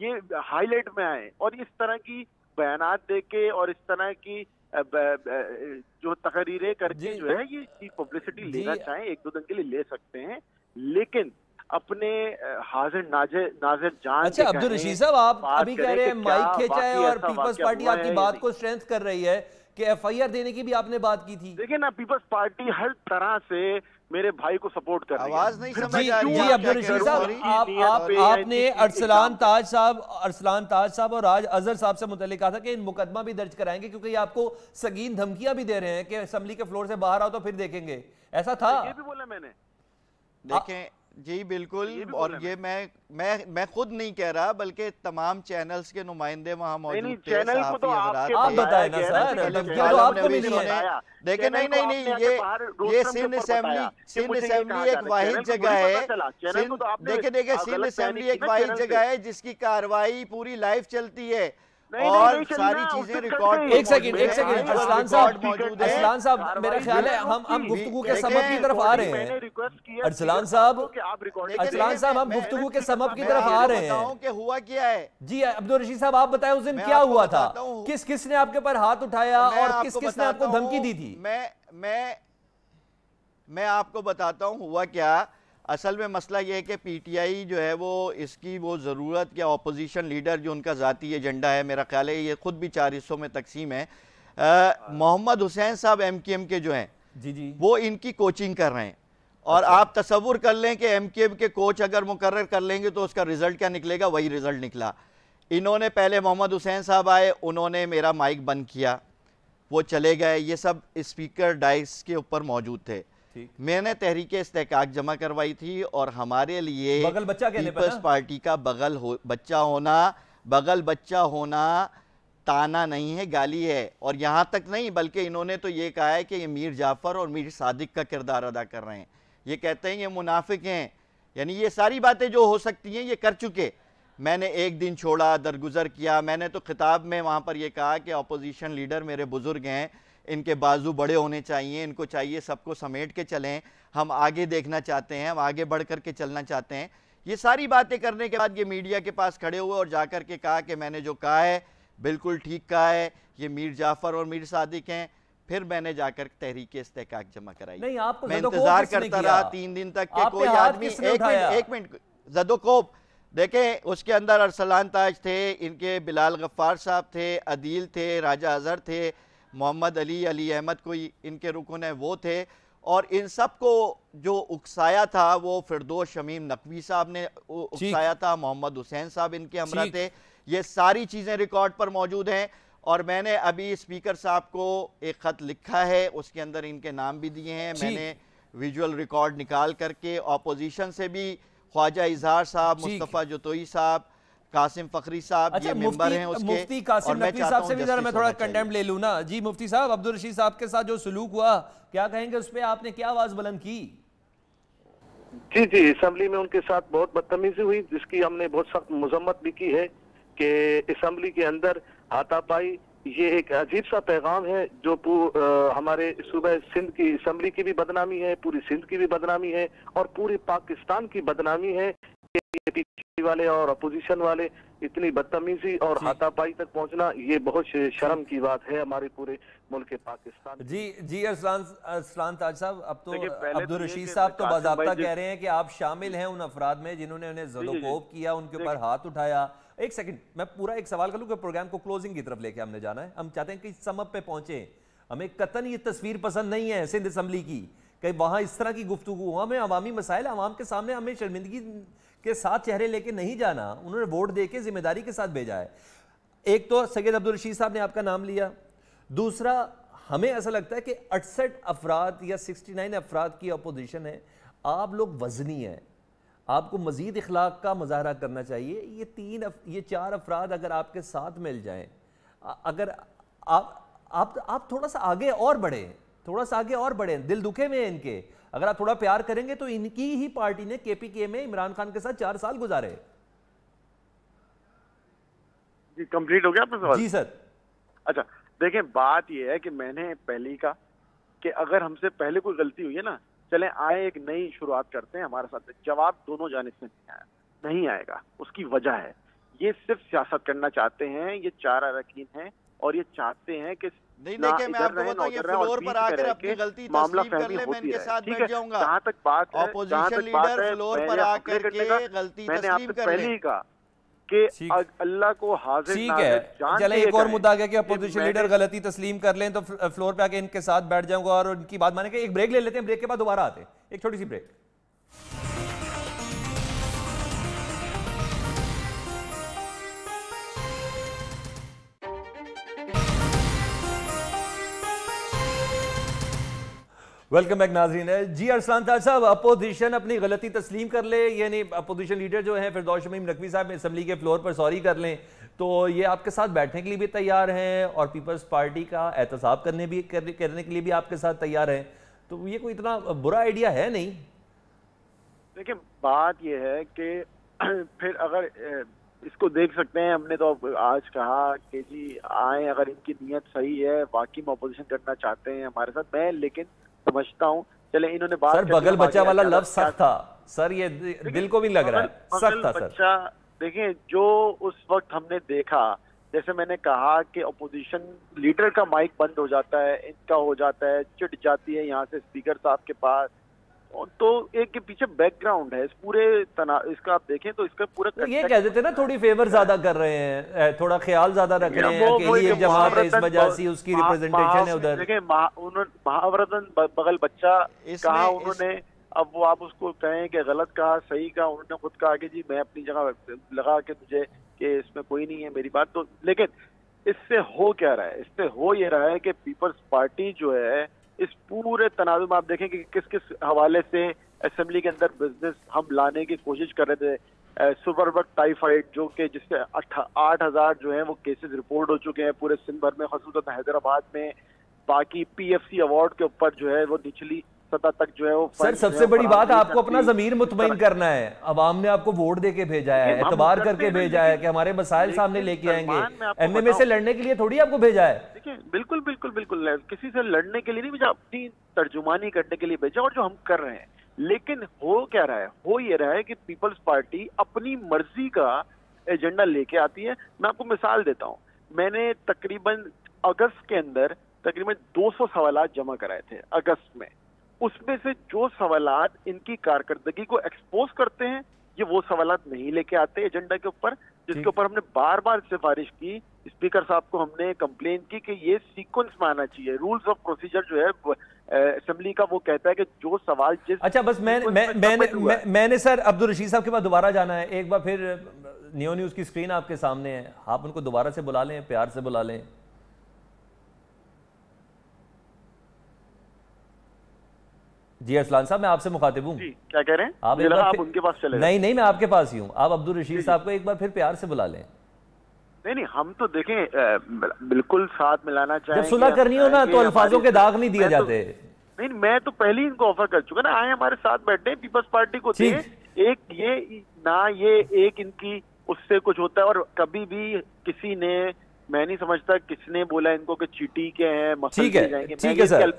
ये हाईलाइट में आए और इस तरह की बयानात देके और इस तरह की जो तकरीरें करके जो है ये चीफ पब्लिसिटी लेना चाहें, 1-2 दिन के लिए ले सकते हैं, लेकिन अपने हाजिर नाजिर जान। अच्छा अब्दुल रशीद साहब, आप अभी कह रहे हैं माइक खींचा है और पीपल्स पार्टी आपकी बात को स्ट्रेंथ कर रही है कि एफआईआर देने की भी आपने बात की थी। देखिए ना, पीपल्स पार्टी हर तरह से मेरे भाई को सपोर्ट कर रही है। आवाज नहीं समझ आ रही। जी अब्दुल रशीद साहब, आपने अरसलान ताज साहब और राज अजहर साहब से मुतल्लिक कहा था कि इन मुकदमा भी दर्ज कराएंगे क्योंकि ये आपको संगीन धमकियां भी दे रहे हैं कि असेंबली के फ्लोर से बाहर आओ तो फिर देखेंगे, ऐसा था। ये भी बोला मैंने। देखें जी बिल्कुल, और ये मैं खुद नहीं कह रहा बल्कि तमाम चैनल्स के नुमाइंदे वहां मौजूद थे। चैनल को तो आप बताएं ना सर, आपको मिली है। देखिए नहीं, ये सिंध असेंबली एक वाहिद जगह है। देखिए सिंध असेंबली एक वाहिद जगह है जिसकी कार्रवाई पूरी लाइव चलती है और सारी चीजें रिकॉर्ड। एक सेकंड अरसलान साहब मेरा ख्याल है हम गुफ्तगू के समझ की तरफ आ रहे हैं। अरसलान साहब हम गुफ्तगू के समझ की तरफ आ रहे हैं कि हुआ क्या है। जी अब्दुल रशीद साहब आप बताएं उस दिन क्या हुआ था, किसने आपके ऊपर हाथ उठाया और किसने आपको धमकी दी थी? मैं आपको बताता हूं हुआ क्या। असल में मसला यह है कि पीटीआई जो है वो इसकी वो ज़रूरत या अपोजिशन लीडर जो उनका ज़ाती एजेंडा है, मेरा ख्याल है ये खुद भी 4 हिस्सों में तकसीम है। मोहम्मद हुसैन साहब एमकेएम के जो हैं जी वो इनकी कोचिंग कर रहे हैं और आप तसव्वुर कर लें कि एमकेएम के कोच अगर मुकर्रर कर लेंगे तो उसका रिजल्ट क्या निकलेगा, वही रिजल्ट निकला। इन्होंने पहले मोहम्मद हुसैन साहब आए, उन्होंने मेरा माइक बंद किया, वो चले गए। ये सब स्पीकर डाइस के ऊपर मौजूद थे। मैंने तहरीक इस्तेहकाक जमा करवाई थी और हमारे लिए बगल बच्चा पीपल्स पार्टी का बगल बच्चा होना ताना नहीं है, गाली है। और यहाँ तक नहीं बल्कि इन्होंने तो ये कहा है कि ये मीर जाफ़र और मीर सादिक का किरदार अदा कर रहे हैं। ये कहते हैं ये मुनाफिक हैं, यानी ये सारी बातें जो हो सकती हैं ये कर चुके। मैंने एक दिन छोड़ा, दरगुजर किया। मैंने तो खिताब में वहाँ पर यह कहा कि अपोजिशन लीडर मेरे बुजुर्ग हैं, इनके बाजू बड़े होने चाहिए, इनको चाहिए सबको समेट के चलें, हम आगे देखना चाहते हैं, हम आगे बढ़ कर के चलना चाहते हैं। ये सारी बातें करने के बाद ये मीडिया के पास खड़े हुए और जाकर के कहा कि मैंने जो कहा है बिल्कुल ठीक कहा है, ये मीर जाफ़र और मीर सादिक हैं। फिर मैंने जाकर तहरीक इस्तेहकाक जमा कराई। नहीं, आपको मैं इंतजार करता रहा 3 दिन तक कि कोई आदमी एक मिनट जदोकोब देखें। उसके अंदर अरसलान ताज थे, इनके बिलाल गफ्फार साहब थे, अदील थे, राजा अजहर थे, मोहम्मद अली अहमद कोई इनके रुकन है वो थे। और इन सब को जो उकसाया था वो फिरदौस शमीम नकवी साहब ने उकसाया था, मोहम्मद हुसैन साहब इनके हमरा थे। ये सारी चीज़ें रिकॉर्ड पर मौजूद हैं और मैंने अभी स्पीकर साहब को एक ख़त लिखा है, उसके अंदर इनके नाम भी दिए हैं। मैंने विजुअल रिकॉर्ड निकाल करके ऑपोजिशन से भी ख्वाजा इजहार साहब, मुस्तफ़ा जतोई साहब, कासिम फखरी साहब, ये मेंबर हैं उसके। मुफ्ती कासिम नकवी साहब से भी जरा मैं थोड़ा कंडेम ले लूं ना। जी मुफ्ती साहब, अब्दुल रशीद साहब के साथ जो सलूक हुआ क्या कहेंगे उस पर? आपने क्या आवाज बुलंद की? जी असेंबली में उनके साथ बहुत बदतमीजी हुई जिसकी हमने बहुत सख्त मजम्मत भी की है कि असेंबली के अंदर हाथापाई ये एक अजीब सा पैगाम है जो हमारे सूबे सिंध की असेंबली की भी बदनामी है, पूरी सिंध की भी बदनामी है और पूरे पाकिस्तान की बदनामी है कि पीछे वाले और अपोजिशन वाले इतनी बदतमीजी और हाथापाई तक पहुंचना ये बहुत शर्म की बात है हमारे पूरे मुल्क पाकिस्तान। जी अरसलान ताज साहब, अब तो अब्दुल रशीद साहब तो बाज़ाब्ता कह रहे हैं कि आप शामिल हैं उन अफराद में जिन्होंने उन्हें ज़दोकोब किया, उनके ऊपर हाथ उठाया। एक सेकंड, मैं पूरा एक सवाल करूं कि प्रोग्राम को क्लोजिंग की तरफ लेके हमने जाना है। हम चाहते हैं कि समझ पे पहुंचे। हमें कतन ये तस्वीर पसंद नहीं है सिंध असम्बली की, कहीं वहां इस तरह की गुफ्तगू हो। हमें अवामी मसाइल अवाम के सामने हमें शर्मिंदगी के साथ चेहरे लेके नहीं जाना। उन्होंने वोट दे के जिम्मेदारी के साथ भेजा है। एक तो सैयद अब्दुल रशीद साहब ने आपका नाम लिया, दूसरा हमें ऐसा लगता है कि 68 अफराद या 69 अफराद की अपोजिशन है। आप लोग वजनी हैं, आपको मजीद इखलाक का मुजाहरा करना चाहिए। ये 4 अफराद अगर आपके साथ मिल जाएं, अगर आप थोड़ा सा आगे और बढ़ें, थोड़ा सा आगे और बढ़ें, दिल दुखे में इनके, अगर आप थोड़ा प्यार करेंगे तो इनकी ही पार्टी ने केपीके में इमरान खान के साथ 4 साल गुजारे। जी कंप्लीट हो गया आपका सवाल? जी सर। अच्छा देखें, बात यह है कि मैंने पहले ही कहा कि अगर हमसे पहले कोई गलती हुई है ना, चले आए एक नई शुरुआत करते हैं हमारे साथ। जवाब दोनों जानिब से नहीं आएगा, उसकी वजह है ये सिर्फ सियासत करना चाहते हैं। ये 4 अरकान हैं और ये चाहते हैं कि नहीं देखिए, मैं आपको बताऊं ये फ्लोर पर आकर अपनी गलती तस्लीम कर ले, मैं इनके साथ बैठ जाऊंगा। जहां तक बात है, ऑपोजिशन लीडर फ्लोर पर आकर के गलती तस्लीम कर ले। पहले ही कहा कि अल्लाह को हाजिर ठीक है। चले एक और मुद्दा है कि अपोजिशन लीडर गलती तस्लीम कर लें तो फ्लोर पे आके इनके साथ बैठ जाऊंगा और उनकी बात माने। एक ब्रेक ले लेते हैं, ब्रेक के बाद दोबारा आते हैं, एक छोटी सी ब्रेक। वेलकम बैक नाज़रीन। जी अरसलान ताज साहब, अपोजिशन अपनी गलती तस्लीम कर ले, यानी अपोजिशन लीडर जो है फिरदौस शमीम नकवी साहब असेंबली के फ्लोर पर सॉरी कर लें तो ये आपके साथ बैठने के लिए भी तैयार हैं और पीपल्स पार्टी का एहतसाब करने के लिए भी आपके साथ तैयार हैं, तो ये कोई इतना बुरा आइडिया है नहीं। देखिए बात यह है कि फिर अगर इसको देख सकते हैं। हमने तो आज कहा कि जी आए, अगर इनकी नीयत सही है, वाकई में अपोजिशन करना चाहते हैं हमारे साथ, मैं लेकिन समझता हूँ चले इन्होंने बात सर बगल बच्चा वाला लफ्ज सख्त था सर, ये दिल को भी लग रहा है, सख्त था सर। देखिए जो उस वक्त हमने देखा, जैसे मैंने कहा कि अपोजिशन लीडर का माइक बंद हो जाता है, इनका हो जाता है, चिढ़ जाती है यहाँ से स्पीकर साहब के पास, तो एक के पीछे बैकग्राउंड है इस पूरे इसका आप देखें तो इसका पूरा तो ये कह देते ना थोड़ी फेवर ज्यादा कर रहे हैं, थोड़ा ख्याल ज्यादा रख रहे हैं, अकेली एक जमात है इस वजह से उसकी रिप्रेजेंटेशन है उधर। देखिए महावरतन बगल बच्चा कहा उन्होंने, अब वो आप उसको कहें कि गलत कहा सही कहा, उन्होंने खुद कहा कि जी मैं अपनी जगह लगा के मुझे कि इसमें कोई नहीं है मेरी बात तो। लेकिन इससे हो क्या रहा है, इससे हो ये रहा है कि पीपल्स पार्टी जो है इस पूरे तनाज़ुर में आप देखें कि किस किस हवाले से असेंबली के अंदर बिजनेस हम लाने की कोशिश कर रहे थे। सुपरबग टाइफाइड जो कि जिससे 8,000 जो है वो केसेस रिपोर्ट हो चुके हैं पूरे सिंध भर में, खसूसन हैदराबाद में। बाकी PFC अवार्ड के ऊपर जो है वो निचली सतह तक जो है वो सर सबसे बड़ी बात आपको अपना ज़मीर मुतमईन करना है। अवाम ने आपको वोट दे के भेजा है, एतबार करके भेजा है कि हमारे मसाइल सामने लेके आएंगे, एमएमए से लड़ने के लिए थोड़ी आपको भेजा है। देखिए बिल्कुल बिल्कुल बिल्कुल किसी से लड़ने के लिए नहीं भेजा, अपनी तर्जुमानी करने के लिए भेजा, और जो हम कर रहे हैं। लेकिन हो क्या रहा है, हो ये रहा है कि पीपल्स पार्टी अपनी मर्जी का एजेंडा लेके आती है। मैं आपको मिसाल देता हूँ, मैंने तकरीबन अगस्त के अंदर तकरीबन 200 सवालात जमा कराए थे अगस्त में। उसमें से जो सवालात इनकी कारकर्दगी को एक्सपोज करते हैं, ये वो सवालात नहीं लेके आते एजेंडा के ऊपर, जिसके ऊपर हमने बार बार सिफारिश की, स्पीकर साहब को हमने कंप्लेन की कि ये सीक्वेंस में आना चाहिए। रूल्स ऑफ प्रोसीजर जो है असेंबली का वो कहता है कि जो सवाल जिस अच्छा बस मैंने सर अब्दुल रशीद साहब के पास दोबारा जाना है। एक बार फिर नियो न्यूज़ की स्क्रीन आपके सामने है, आप उनको दोबारा से बुला लें, प्यार से बुला लें। जी अरसलान साहब मैं आपसे मुखातिब हूँ। क्या कह रहे हैं? आप उनके पास चले नहीं नहीं मैं आपके पास ही हूँ। आप अब्दुल रशीद साहब को एक बार फिर प्यार से बुला लें। नहीं हम तो देखें बिल्कुल साथ मिलाना चाहें। जब सुलह करनी हो ना तो अल्फाजों के दाग नहीं दिए जाते। नहीं मैं तो पहले ही इनको ऑफर कर चुका ना, आए हमारे साथ बैठे पीपल्स पार्टी को थे। एक ये ना ये एक इनकी उससे कुछ होता है, और कभी भी किसी ने, मैं नहीं समझता किसने बोला इनको कि चीटी के हैं, ठीक है ठीक है सर,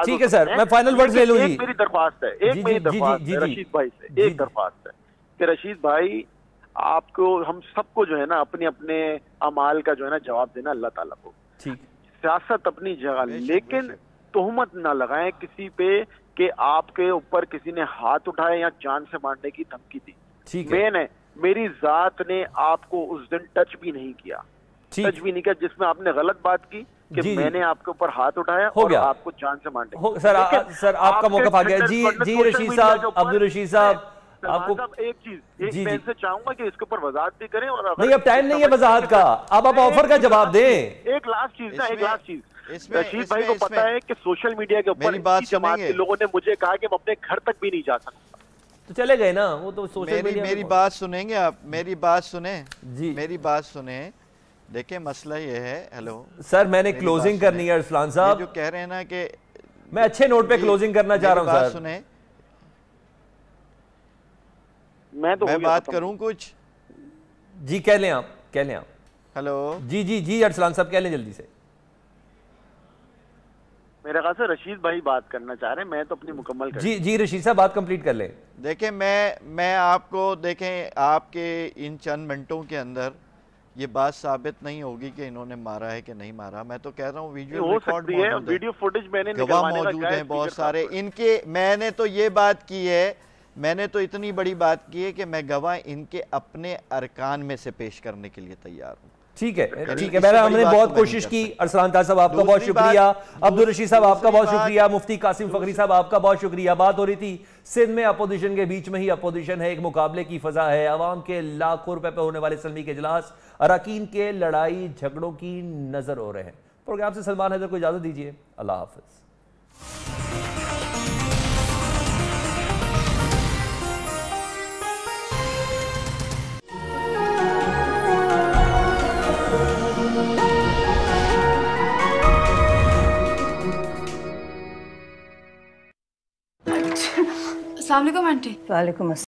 ठीक है सर, मैं फाइनल वर्ड्स ले लूं जी। मेरी दरख्वास्त है, एक मेरी दरख्वास्त है रशीद भाई से, एक दरख्वास्त है कि रशीद भाई आपको, हम सबको जो है ना अपने अपने अमाल का जो है ना जवाब देना अल्लाह ताला को। ठीक, सियासत अपनी जगह, लेकिन तोहमत ना लगाएं किसी पे कि आपके ऊपर किसी ने हाथ उठाए या जान से मारने की धमकी दी। ठीक है, मैंने, मेरी जात ने आपको उस दिन टच भी नहीं किया, टच भी नहीं किया, जिसमें आपने गलत बात की कि मैंने आपके ऊपर हाथ उठाया और आपको जान से मारने। सर आपका मौका आ गया। जी रशीद साहब, अब्दुल रशीद साहब, आपको एक चीज मैं इनसे चाहूंगा कि इसके ऊपर वजाहत भी करें। और नहीं अब टाइम नहीं है वजाहत का, अब आप ऑफर का जवाब दें। एक लास्ट चीज ना, एक लास्ट चीज, रशीद भाई को पता है कि सोशल मीडिया के ऊपर जमात के लोगों ने मुझे कहा कि मैं अपने घर तक भी नहीं जा सकता, तो चले गए ना वो तो सोशल मीडिया। मेरी बात सुनेंगे आप, मेरी बात सुने जी, मेरी बात सुने। देखिए मसला ये है, हेलो सर मैंने क्लोजिंग करनी है अरसलान साहब, जो कह रहे हैं ना कि मैं अच्छे नोट पे क्लोजिंग करना चाह रहा हूँ सर। सुने मैं बात करूं कुछ? जी कह लें आप, कह लें आप। हेलो जी जी जी अरसलान साहब कह लें जल्दी से। मेरे ख्याल से रशीद भाई बात करना चाह रहे हैं, मैं तो अपनी मुकम्मल कर। जी जी रशीद साहब बात कंप्लीट कर लें। देखें मैं आपको, देखें आपके इन चंद मिनटों के अंदर ये बात साबित नहीं होगी कि इन्होंने मारा है कि नहीं मारा। मैं तो कह रहा हूँ वीडियो रिकॉर्ड मौजूद है, वीडियो फुटेज मैंने गवाह मौजूद हैं बहुत सारे इनके। मैंने तो ये बात की है, मैंने तो इतनी बड़ी बात की है कि मैं गवाह इनके अपने अरकान में से पेश करने के लिए तैयार हूँ। ठीक है ठीक है, मैंने हमने बहुत कोशिश की। अरसलान ताज साहब आपका बहुत शुक्रिया, अब्दुल रशीद साहब आपका बहुत शुक्रिया, मुफ्ती कासिम फखरी साहब आपका बहुत शुक्रिया। बात हो रही थी सिंध में अपोजिशन के बीच में ही अपोजिशन है, एक मुकाबले की फजा है, अवाम के लाखों रुपए पे होने वाले सलमी के इजलास, अरकान के लड़ाई झगड़ों की नजर हो रहे हैं। प्रोग्राम से सलमान हैदर को इजाजत दीजिए, अल्लाह हाफिज। अस्सलाम वालेकुम आंटी। वालेकुम अस्सलाम।